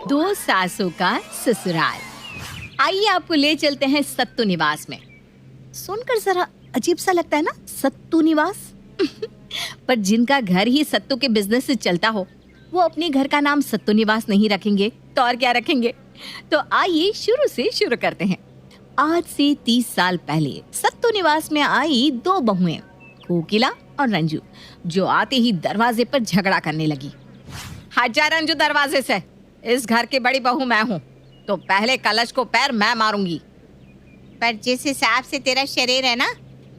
दो सासों का ससुराल। आइए आपको ले चलते हैं सत्तू निवास में। सुनकर जरा अजीब सा लगता है ना, सत्तू निवास। पर जिनका घर ही सत्तू के बिजनेस से चलता हो वो अपने घर का नाम सत्तू निवास नहीं रखेंगे तो और क्या रखेंगे। तो आइए शुरू से शुरू करते हैं। आज से 30 साल पहले सत्तू निवास में आई दो बहुएं, कोकिला और रंजू, जो आते ही दरवाजे पर झगड़ा करने लगी। हट जा रंजू दरवाजे से, इस घर की बड़ी बहू मैं हूँ, तो पहले कलश को पैर मैं मारूंगी। पर जिस हिसाब से तेरा शरीर है ना,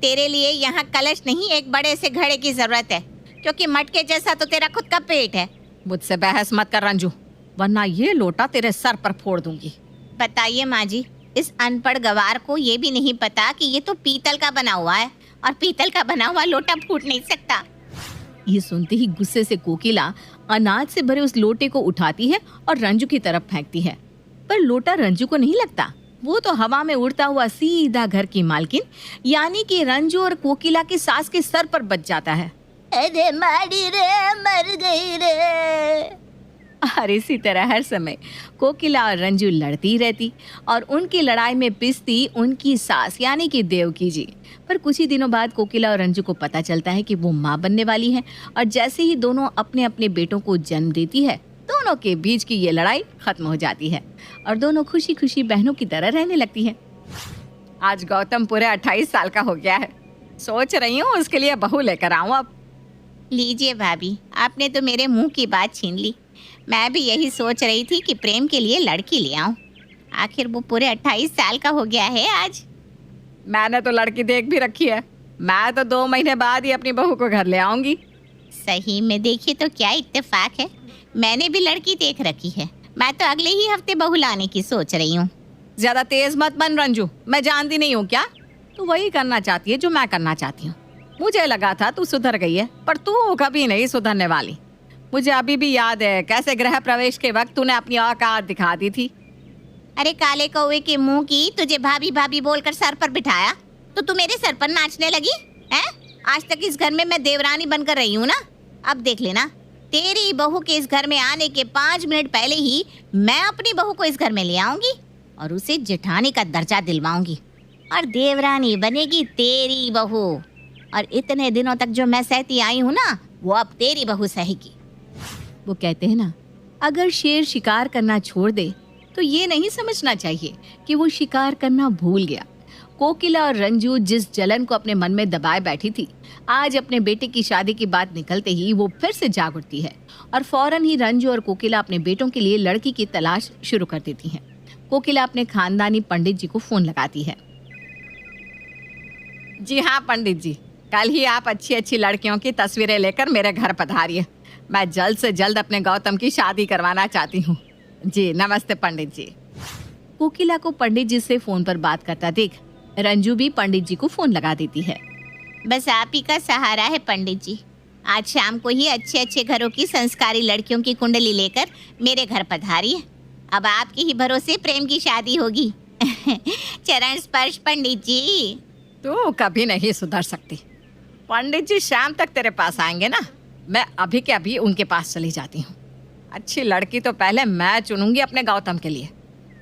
तेरे लिए यहाँ कलश नहीं एक बड़े से घड़े की जरूरत है, क्योंकि मटके जैसा तो तेरा खुद का पेट है। मुझसे बहस मत कर रंजू, वरना ये लोटा तेरे सर पर फोड़ दूंगी। बताइए माँ जी, इस अनपढ़ गवार को ये भी नहीं पता कि ये तो पीतल का बना हुआ है और पीतल का बना हुआ लोटा फूट नहीं सकता। ये सुनते ही गुस्से से कोकिला अनाज से भरे उस लोटे को उठाती है और रंजू की तरफ फेंकती है। पर लोटा रंजू को नहीं लगता, वो तो हवा में उड़ता हुआ सीधा घर की मालकिन यानी कि रंजू और कोकिला की सास के सर पर बच जाता है। अरे मारी रे, मर गई रे। और इसी तरह हर समय कोकिला और रंजू लड़ती रहती और उनकी लड़ाई में पिसती उनकी सास यानी कि देवकी जी। पर कुछ ही दिनों बाद कोकिला और रंजू को पता चलता है कि वो माँ बनने वाली हैं और जैसे ही दोनों अपने अपने बेटों को जन्म देती है, दोनों के बीच की ये लड़ाई खत्म हो जाती है और दोनों खुशी खुशी बहनों की तरह रहने लगती हैं। आज गौतम पूरे 28 साल का हो गया है, सोच रही हूँ उसके लिए बहू लेकर आऊँ अब। लीजिए भाभी, आपने तो मेरे मुंह की बात छीन ली। मैं भी यही सोच रही थी कि प्रेम के लिए लड़की ले आऊं। आखिर वो पूरे 28 साल का हो गया है आज। मैंने तो लड़की देख भी रखी है, मैं तो 2 महीने बाद ही अपनी बहू को घर ले आऊंगी। सही में देखिए तो क्या इत्तेफाक है, मैंने भी लड़की देख रखी है। मैं तो अगले ही हफ्ते बहू लाने की सोच रही हूँ। ज्यादा तेज मत बन रंजू, मैं जानती नहीं हूँ क्या तू वही करना चाहती है जो मैं करना चाहती हूँ। मुझे लगा था तू सुधर गई है, पर तू कभी नहीं सुधरने वाली। मुझे अभी भी याद है कैसे गृह प्रवेश के वक्त तूने अपनी औकात दिखा दी थी। अरे काले कौवे के मुंह की, तुझे भाभी भाभी बोलकर सर पर बिठाया तो तू मेरे सर पर नाचने लगी है। आज तक इस घर में मैं देवरानी बनकर रही हूँ ना, अब देख लेना, तेरी बहू के इस घर में आने के 5 मिनट पहले ही मैं अपनी बहू को इस घर में ले आऊंगी और उसे जेठानी का दर्जा दिलवाऊंगी और देवरानी बनेगी तेरी बहू। और इतने दिनों तक जो मैं सहती आई हूँ ना, वो अब तेरी बहू सहेगी। वो कहते हैं ना, अगर शेर शिकार करना छोड़ दे तो ये नहीं समझना चाहिए कि वो शिकार करना भूल गया। कोकिला और रंजू जिस जलन को अपने मन में दबाए बैठी थी, आज अपने बेटे की शादी की बात निकलते ही वो फिर से जाग उठती है और फौरन ही रंजू और कोकिला अपने बेटों के लिए लड़की की तलाश शुरू कर देती हैं। कोकिला अपने खानदानी पंडित जी को फोन लगाती है। जी हाँ पंडित जी, कल ही आप अच्छी अच्छी लड़कियों की तस्वीरें लेकर मेरे घर पधारिए। मैं जल्द से जल्द अपने गौतम की शादी करवाना चाहती हूँ। जी नमस्ते पंडित जी। कोकिला को पंडित जी से फोन पर बात करता देख रंजू भी पंडित जी को फोन लगा देती है। बस आप ही का सहारा है पंडित जी। आज शाम को ही अच्छे अच्छे घरों की संस्कारी लड़कियों की कुंडली लेकर मेरे घर पधारिए। अब आपके ही भरोसे प्रेम की शादी होगी। चरण स्पर्श पंडित जी। तू कभी नहीं सुधर सकती। पंडित जी शाम तक तेरे पास आएंगे ना, मैं अभी के अभी उनके पास चली जाती हूँ। अच्छी लड़की तो पहले मैं चुनूंगी अपने गौतम के लिए,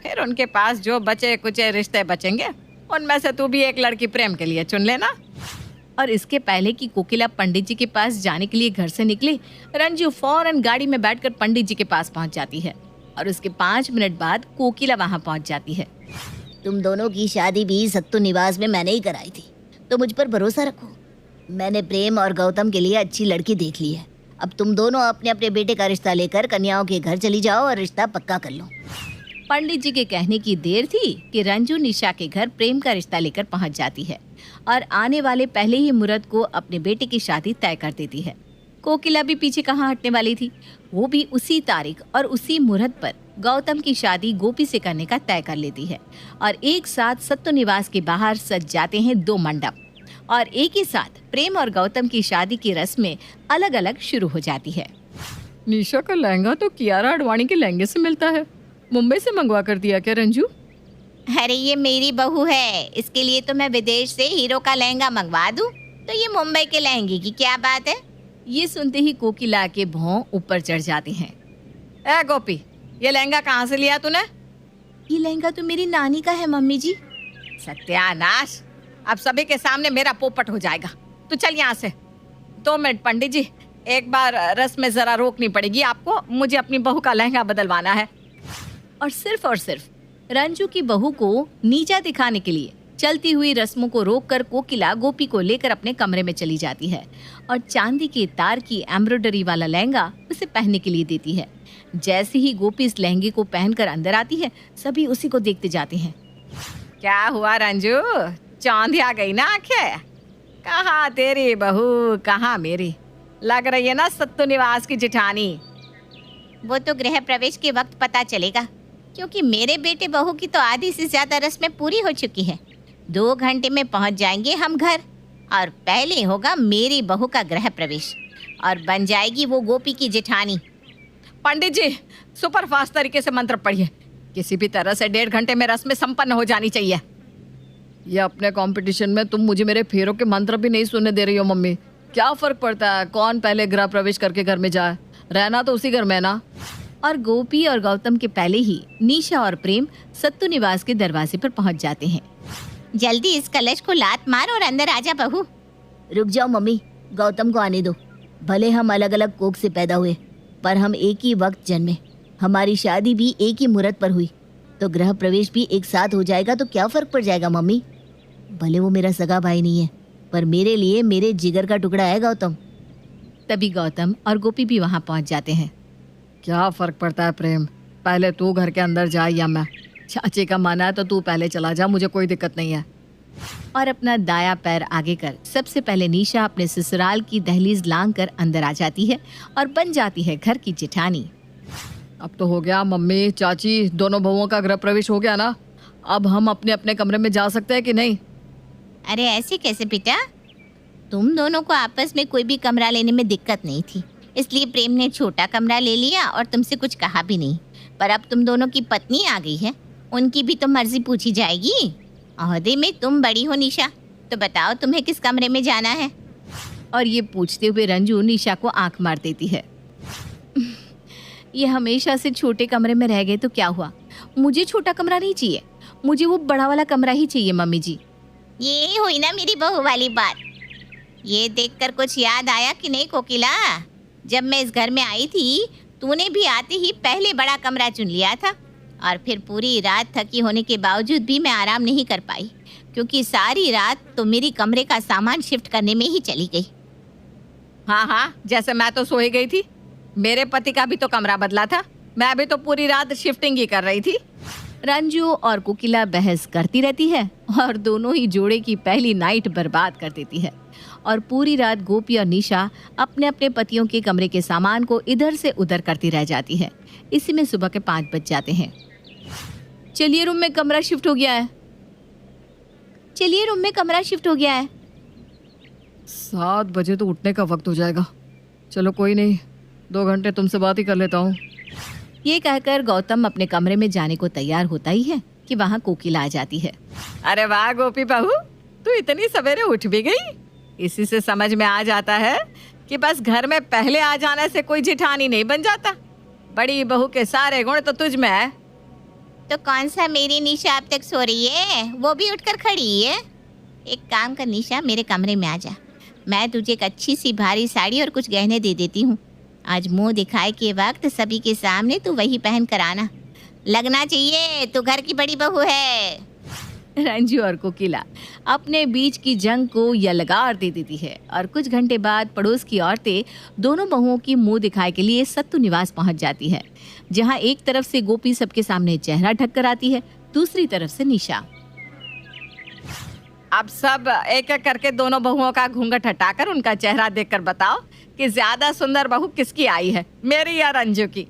फिर उनके पास जो बचे कुछ रिश्ते बचेंगे उनमें से तू भी एक लड़की प्रेम के लिए चुन लेना। और इसके पहले कि कोकिला पंडित जी के पास जाने के लिए घर से निकले, रंजू फौरन गाड़ी में बैठकर पंडित जी के पास पहुंच जाती है और उसके 5 मिनट बाद कोकिला वहां पहुंच जाती है। तुम दोनों की शादी भी सत्तू निवास में मैंने ही कराई थी, तो मुझ पर भरोसा रखो। मैंने प्रेम और गौतम के लिए अच्छी लड़की देख ली है। अब तुम दोनों अपने अपने बेटे का रिश्ता लेकर कन्याओं के घर चली जाओ और रिश्ता पक्का कर लो। पंडित जी के कहने की देर थी कि रंजू निशा के घर प्रेम का रिश्ता लेकर पहुंच जाती है और आने वाले पहले ही मुहूर्त को अपने बेटे की शादी तय कर देती है। कोकिला भी पीछे कहाँ हटने वाली थी, वो भी उसी तारीख और उसी मुहूर्त पर गौतम की शादी गोपी से करने का तय कर लेती है और एक साथ सत्तू निवास के बाहर सज जाते हैं 2 मंडप और एक ही साथ प्रेम और गौतम की शादी की रस्में अलग अलग शुरू हो जाती है। निशा का लहंगा तो कियारा आडवाणी के लहंगे से मिलता है, मुंबई से मंगवा कर दिया क्या रंजू? अरे ये मेरी बहू है, इसके लिए तो मैं विदेश से हीरो का लहंगा मंगवा दूं, तो ये मुंबई के लहंगे की क्या बात है। ये सुनते ही कोकिला के भौं ऊपर चढ़ जाते हैं। ए गोपी, ये लहंगा कहाँ से लिया तूने? ये लहंगा तो मेरी नानी का है मम्मी जी। सत्यानाश, अब सभी के सामने मेरा पोपट हो जाएगा। तू चल यहाँ से। 2 मिनट पंडित जी, एक बार रस्म जरा रोकनी पड़ेगी आपको, मुझे अपनी बहू का लहंगा बदलवाना है। और सिर्फ रंजू की बहू को नीचा दिखाने के लिए चलती हुई रस्मों को रोककर कोकिला गोपी को लेकर अपने कमरे में चली जाती है और चांदी के तार की एम्ब्रॉयडरी वाला लहंगा उसे पहनने के लिए देती है। जैसे ही गोपी इस लहंगे को पहनकर अंदर आती है, सभी उसी को देखते जाते हैं। क्या हुआ रंजू, चांदी आ गई ना आंखें? कहाँ तेरी बहू, कहाँ मेरी? लग रही है ना सत्तू निवास की जिठानी। वो तो गृह प्रवेश के वक्त पता चलेगा, क्योंकि मेरे बेटे बहू की तो आधी से ज्यादा रस्में पूरी हो चुकी है। 2 घंटे में पहुंच जाएंगे हम घर और पहले होगा मेरी बहू का गृह प्रवेश और बन जाएगी वो गोपी की जेठानी। पंडित जी, सुपर फास्ट तरीके से मंत्र पढ़िए। किसी भी तरह से 1.5 घंटे में रस्में संपन्न हो जानी चाहिए। ये अपने कंपटीशन में तुम मुझे मेरे फेरों के मंत्र भी नहीं सुनने दे रही हो मम्मी। क्या फर्क पड़ता है कौन पहले गृह प्रवेश करके घर में जाए, रहना तो उसी घर में ना। और गोपी और गौतम के पहले ही निशा और प्रेम सत्तू निवास के दरवाजे पर पहुंच जाते हैं। जल्दी इस कलश को लात मार और अंदर आजा बहू। रुक जाओ मम्मी, गौतम को आने दो। भले हम अलग अलग कोख से पैदा हुए, पर हम एक ही वक्त जन्मे। हमारी शादी भी एक ही मुहूर्त पर हुई, तो गृह प्रवेश भी एक साथ हो जाएगा तो क्या फर्क पड़ जाएगा मम्मी? भले वो मेरा सगा भाई नहीं है, पर मेरे लिए मेरे जिगर का टुकड़ा है गौतम। तभी गौतम और गोपी भी वहां पहुंच जाते हैं। क्या फर्क पड़ता है प्रेम, पहले तू घर के अंदर जा या मैं? चाची का माना है तो तू पहले चला जा, मुझे कोई दिक्कत नहीं है। और अपना दाया पैर आगे कर सबसे पहले निशा अपने ससुराल की दहलीज लांग कर अंदर आ जाती है और बन जाती है घर की जेठानी। अब तो हो गया मम्मी चाची, दोनों बहुओं का गृह प्रवेश हो गया ना। अब हम अपने अपने कमरे में जा सकते हैं कि नहीं? अरे ऐसे कैसे बेटा, तुम दोनों को आपस में कोई भी कमरा लेने में दिक्कत नहीं थी, इसलिए प्रेम ने छोटा कमरा ले लिया और तुमसे कुछ कहा भी नहीं। पर अब तुम दोनों की पत्नी आ गई है, उनकी भी तो मर्जी पूछी जाएगी। ओहदे में तुम बड़ी हो निशा, तो बताओ तुम्हें किस कमरे में जाना है? और ये पूछते हुए रंजू निशा को आंख मार देती है। ये हमेशा से छोटे कमरे में रह गए तो क्या हुआ, मुझे छोटा कमरा नहीं चाहिए, मुझे वो बड़ा वाला कमरा ही चाहिए मम्मी जी। ये हुई ना मेरी बहू वाली बात। ये देखकर कुछ याद आया कि नहीं कोकिला? जब मैं इस घर में आई थी, तूने भी आते ही पहले बड़ा कमरा चुन लिया था और फिर पूरी रात थकी होने के बावजूद भी मैं आराम नहीं कर पाई, क्योंकि सारी रात तो मेरी कमरे का सामान शिफ्ट करने में ही चली गई। हाँ, जैसे मैं तो सोई गई थी। मेरे पति का भी तो कमरा बदला था, मैं भी तो पूरी रात शिफ्टिंग ही कर रही थी। रंजू और कोकिला बहस करती रहती है और दोनों ही जोड़े की पहली नाइट बर्बाद कर देती है। और पूरी रात गोपी और निशा अपने अपने पतियों के कमरे के सामान को इधर से उधर करती रह जाती है। इसी में सुबह के 5 बज जाते हैं। चलिए रूम में कमरा शिफ्ट हो गया है। 7 बजे तो उठने का वक्त हो जाएगा। चलो कोई नहीं, 2 घंटे तुमसे बात ही कर लेता हूँ। ये कहकर गौतम अपने कमरे में जाने को तैयार होता ही है कि वहाँ कोकिला आ जाती है। अरे वाह गोपी बहू, तू इतनी सवेरे उठ भी गई। इसी से समझ में आ जाता है कि बस घर में पहले आ जाने से कोई जेठानी नहीं बन जाता। बड़ी बहू के सारे गुण तो तुझ में है। तो कौन सा मेरी निशा अब तक सो रही है, वो भी उठकर खड़ी है? एक काम कर निशा, मेरे कमरे में आ जा। मैं तुझे एक अच्छी सी भारी साड़ी और कुछ गहने दे देती हूँ। आज मुंह दिखाए के वक्त सभी के सामने तू वही पहन कर आना। लगना चाहिए तू घर की बड़ी बहू है। रंजू और कोकिला अपने बीच की जंग को यलगार दे देती है और कुछ घंटे बाद पड़ोस की औरतें दोनों बहुओं की मुंह दिखाए के लिए सत्तू निवास पहुंच जाती है, जहां एक तरफ से गोपी सबके सामने चेहरा ढक कर आती है, दूसरी तरफ से निशा। अब सब एक एक करके दोनों बहुओं का घूंघट हटाकर उनका चेहरा देखकर बताओ कि ज्यादा सुंदर बहू किसकी आई है, मेरी या रंजू की।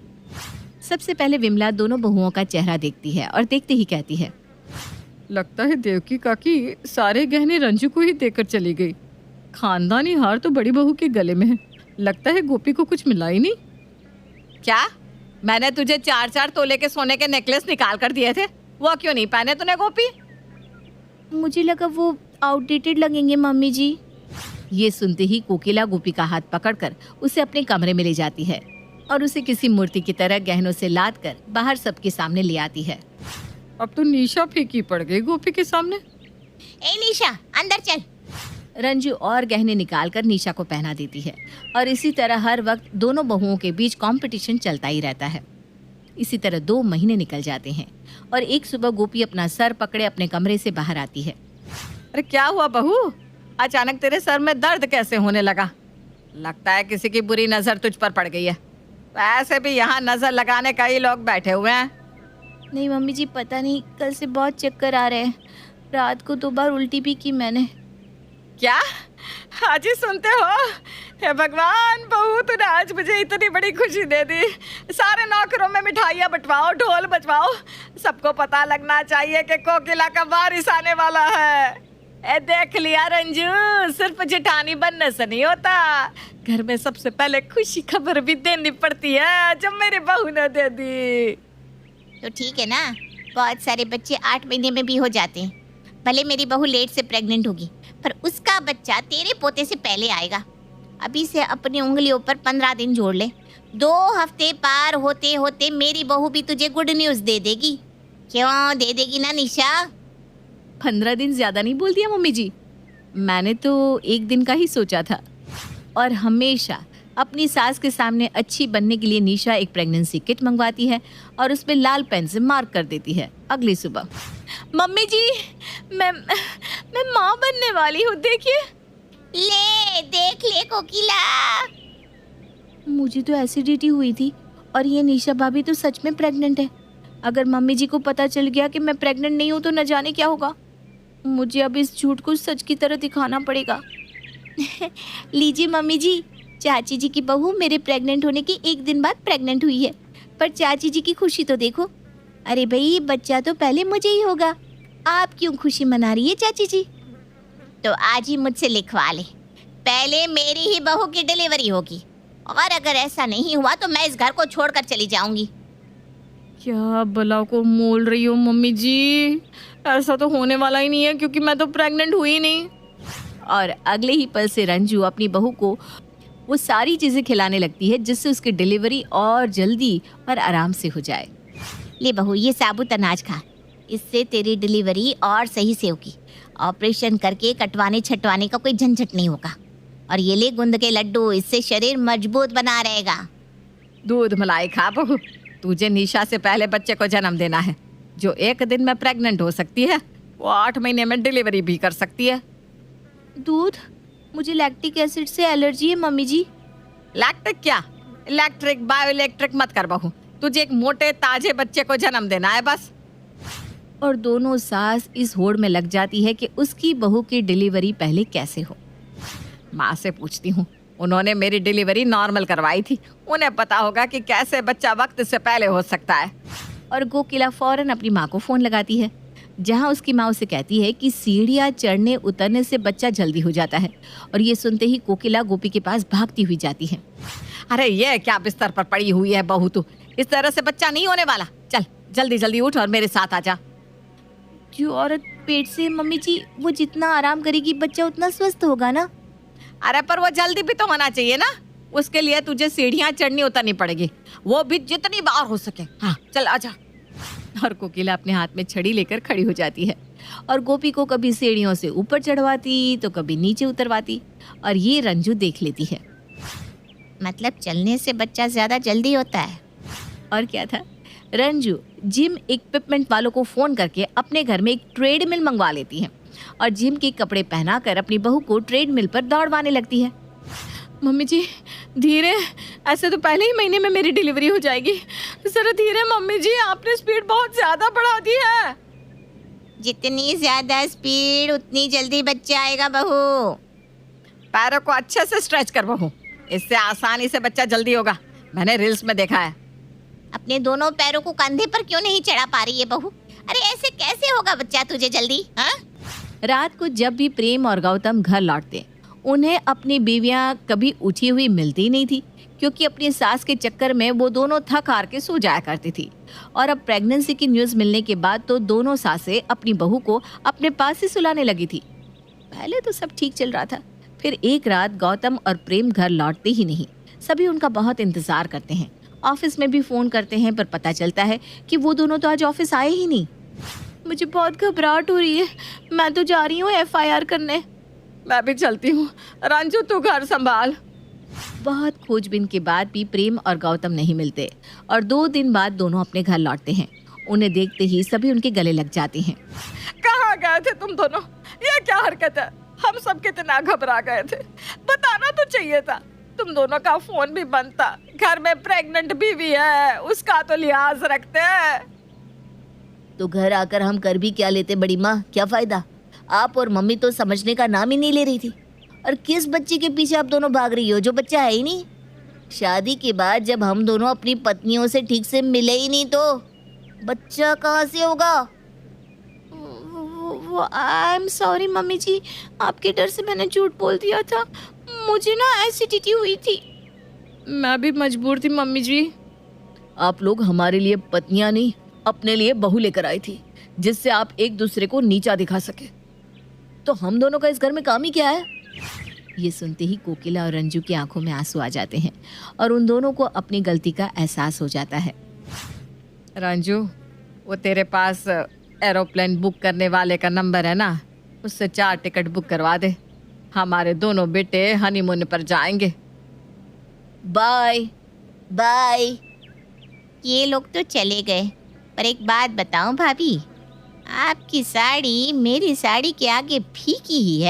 सबसे पहले विमला दोनों बहुओं का चेहरा देखती है और देखते ही कहती है, लगता है देवकी काकी सारे गहने रंजू को ही देकर चली गई। खानदानी हार तो बड़ी बहू के गले में है, लगता है गोपी को कुछ मिला ही नहीं। क्या? मैंने तुझे 4-4 तोले के सोने के नेकलेस निकाल कर दिए थे, वो क्यों नहीं पहने तूने गोपी? मुझे लगा वो आउटडेटेड लगेंगे मम्मी जी। ये सुनते ही कोकिला गोपी का हाथ पकड़कर उसे अपने कमरे में ले जाती है। और उसे किसी मूर्ति की तरह गहनों से लाद कर बाहर सबके सामने ले आती है। अब तो निशा फीकी पड़ गई गोपी के सामने। ए निशा, अंदर चल। रंजू और गहने निकालकर निशा को पहना देती है और इसी तरह हर वक्त दोनों बहुओं के बीच कंपटीशन चलता ही रहता है। इसी तरह 2 महीने निकल जाते हैं और एक सुबह गोपी अपना सर पकड़े अपने कमरे से बाहर आती है। अरे क्या हुआ बहू, अचानक तेरे सर में दर्द कैसे होने लगा? लगता है किसी की बुरी नजर तुझ पर पड़ गई है। वैसे भी यहाँ नजर लगाने का ही लोग बैठे हुए हैं। नहीं मम्मी जी, पता नहीं कल से बहुत चक्कर आ रहे हैं। रात को 2 बार उल्टी भी की मैंने। क्या आज ही सुनते हो? हे भगवान, बहू तूने आज मुझे इतनी बड़ी खुशी दे दी। सारे नौकरों में मिठाइयाँ बंटवाओ, ढोल बजवाओ, सबको पता लगना चाहिए कि कोकिला का वारिस आने वाला है। ए देख लिया रंजू, सिर्फ जेठानी बनने से नहीं होता, घर में सबसे पहले खुशी खबर भी देनी पड़ती है, जो मेरी बहू ने दे दी। तो ठीक है ना, बहुत सारे बच्चे 8 महीने में भी हो जाते हैं। भले मेरी बहू लेट से प्रेग्नेंट होगी, पर उसका बच्चा तेरे पोते से पहले आएगा। अभी से अपनी उंगलियों पर 15 दिन जोड़ ले। 2 हफ्ते पार होते होते मेरी बहू भी तुझे गुड न्यूज़ दे देगी। क्यों दे देगी ना निशा? 15 दिन ज्यादा नहीं बोल दिया मम्मी जी? मैंने तो 1 दिन का ही सोचा था। और हमेशा अपनी सास के सामने अच्छी बनने के लिए निशा एक प्रेगनेंसी किट मंगवाती है और उसमें लाल पेन से मार्क कर देती है। अगली सुबह, मम्मी जी मैं माँ बनने वाली हूँ, देखिए। ले देख ले कोकिला। मुझे तो एसिडिटी हुई थी और ये निशा भाभी तो सच में प्रेग्नेंट है। अगर मम्मी जी को पता चल गया कि मैं प्रेग्नेंट नहीं हूँ तो न जाने क्या होगा। मुझे अब इस झूठ को सच की तरह दिखाना पड़ेगा। लीजिए मम्मी जी, चाची जी की बहू मेरे प्रेग्नेंट होने के 1 दिन बाद प्रेग्नेंट हुई है, पर चाची जी की खुशी तो देखो। अरे भाई, बच्चा तो पहले मुझे ही होगा, आप क्यों खुशी मना रही है चाची जी? तो आज ही मुझसे लिखवा ले, पहले मेरी ही बहू की डिलीवरी होगी, और अगर ऐसा नहीं हुआ तो मैं इस घर को छोड़कर चली जाऊंगी। क्या भला को मोल रही हो मम्मी जी? ऐसा तो होने वाला ही नहीं है, क्योंकि मैं तो प्रेग्नेंट हुई ही नहीं। और अगले ही पल से रंजू अपनी बहू को वो सारी चीज़ें खिलाने लगती है जिससे उसकी डिलीवरी और जल्दी और आराम से हो जाए। ले बहू, ये साबुत अनाज खा, इससे तेरी डिलीवरी और सही से होगी। ऑपरेशन करके कटवाने छटवाने का कोई झंझट नहीं होगा। और ये ले गुंद के लड्डू, इससे शरीर मजबूत बना रहेगा। दूध मलाई खा बहू, तुझे निशा से पहले बच्चे को जन्म देना है। जो 1 दिन में प्रेग्नेंट हो सकती है, वो 8 महीने में डिलीवरी भी कर सकती है। दूध? मुझे लैक्टिक एसिड से एलर्जी है मम्मी जी। लैक्टिक क्या, इलेक्ट्रिक बायो इलेक्ट्रिक मत कर बहू, तुझे एक मोटे ताजे बच्चे को जन्म देना है बस। और दोनों सास इस होड़ में लग जाती है कि उसकी बहू की डिलीवरी पहले कैसे हो। माँ से पूछती हूँ, उन्होंने मेरी डिलीवरी नॉर्मल करवाई थी, उन्हें पता होगा कि कैसे बच्चा वक्त से पहले हो सकता है। और कोकिला फौरन अपनी माँ को फ़ोन लगाती है, जहाँ उसकी माँ उसे कहती है कि सीढ़ियाँ चढ़ने उतरने से बच्चा जल्दी हो जाता है। और ये सुनते ही कोकिला गोपी के पास भागती हुई जाती है। अरे ये क्या बिस्तर पर पड़ी हुई है बहू तू, इस तरह से बच्चा नहीं होने वाला। चल जल्दी जल्दी उठ और मेरे साथ आ जा। जो औरत पेट से मम्मी जी, वो जितना आराम करेगी बच्चा उतना स्वस्थ होगा ना। अरे पर वो जल्दी भी तो होना चाहिए ना, उसके लिए तुझे सीढ़ियाँ चढ़नी उतरनी पड़ेगी, वो भी जितनी बार हो सके। हाँ चल आजा। और कोकिला अपने हाथ में छड़ी लेकर खड़ी हो जाती है और गोपी को कभी सीढ़ियों से ऊपर चढ़वाती तो कभी नीचे उतरवाती। और ये रंजू देख लेती है। मतलब चलने से बच्चा ज्यादा जल्दी होता है। और क्या था, रंजू जिम इक्विपमेंट वालों को फ़ोन करके अपने घर में एक ट्रेडमिल मंगवा लेती है और जिम के कपड़े पहनाकर अपनी बहू को ट्रेडमिल पर दौड़वाने लगती है। मम्मी जी धीरे, ऐसे तो पहले ही महीने में मेरी डिलीवरी हो जाएगी, जरा धीरे मम्मी जी, आपने स्पीड बहुत ज्यादा बढ़ा दी है। जितनी ज्यादा स्पीड उतनी जल्दी बच्चा आएगा बहू। पैरों को अच्छे से स्ट्रेच कर बहू, इससे आसानी से बच्चा जल्दी होगा, मैंने रील्स में देखा है। अपने दोनों पैरों को कंधे पर क्यों नहीं चढ़ा पा रही है बहू? अरे ऐसे कैसे होगा बच्चा तुझे जल्दी? हाँ, रात को जब भी प्रेम और गौतम घर लौटते, उन्हें अपनी बीवियां कभी उठी हुई मिलती नहीं थी, क्योंकि अपनी सास के चक्कर में वो दोनों थक हार के सो जाया करती थी। और अब प्रेगनेंसी की न्यूज़ मिलने के बाद तो दोनों सासें अपनी बहू को अपने पास ही सुलाने लगी थी। पहले तो सब ठीक चल रहा था, फिर एक रात गौतम और प्रेम घर लौटते ही नहीं। सभी उनका बहुत इंतजार करते हैं ऑफिस में भी फोन करते हैं पर पता चलता है कि वो दोनों तो आज ऑफिस आए ही नहीं। मुझे बहुत घबराहट हो रही है, मैं तो जा रही हूँ FIR करने। मैं भी चलती हूँ, रंजू तू घर संभाल। बहुत खोजबीन के बाद भी प्रेम और गौतम नहीं मिलते और 2 दिन बाद दोनों अपने घर लौटते हैं। उन्हें देखते ही सभी उनके गले लग जाते हैं। कहाँ गए थे तुम दोनों? ये क्या हरकत है? हम सब कितना घबरा गए थे, बताना तो चाहिए था। तुम दोनों का फोन भी बंद था, घर में प्रेग्नेंट बीवी है, उसका तो लिहाज रखते हैं। तो घर आकर हम कर भी क्या लेते बड़ी माँ, क्या फायदा? आप और मम्मी तो समझने का नाम ही नहीं ले रही थी। और किस बच्चे के पीछे आप दोनों भाग रही हो जो बच्चा है ही नहीं? शादी के बाद जब हम दोनों अपनी पत्नियों से ठीक से मिले ही नहीं तो बच्चा कहाँ से होगा? वो आई एम सॉरी मम्मी जी, आपके डर से मैंने झूठ बोल दिया था। मुझे ना एसिडिटी हुई थी। मैं भी मजबूर थी मम्मी जी। आप लोग हमारे लिए पत्नियां नहीं, अपने लिए बहू लेकर आई थी, जिससे आप एक दूसरे को नीचा दिखा सके। तो हम दोनों का इस घर में काम ही क्या है? ये सुनते ही कोकिला और रंजू की आंखों में आंसू आ जाते हैं और उन दोनों को अपनी गलती का एहसास हो जाता है। रंजू, वो तेरे पास एरोप्लेन बुक करने वाले का नंबर है ना, उससे 4 टिकट बुक करवा दे। हमारे दोनों बेटे हनीमून पर जाएंगे। Bye bye. ये लोग तो चले गए, पर एक बात बताऊं भाभी, आपकी साड़ी मेरी साड़ी के आगे फीकी ही है।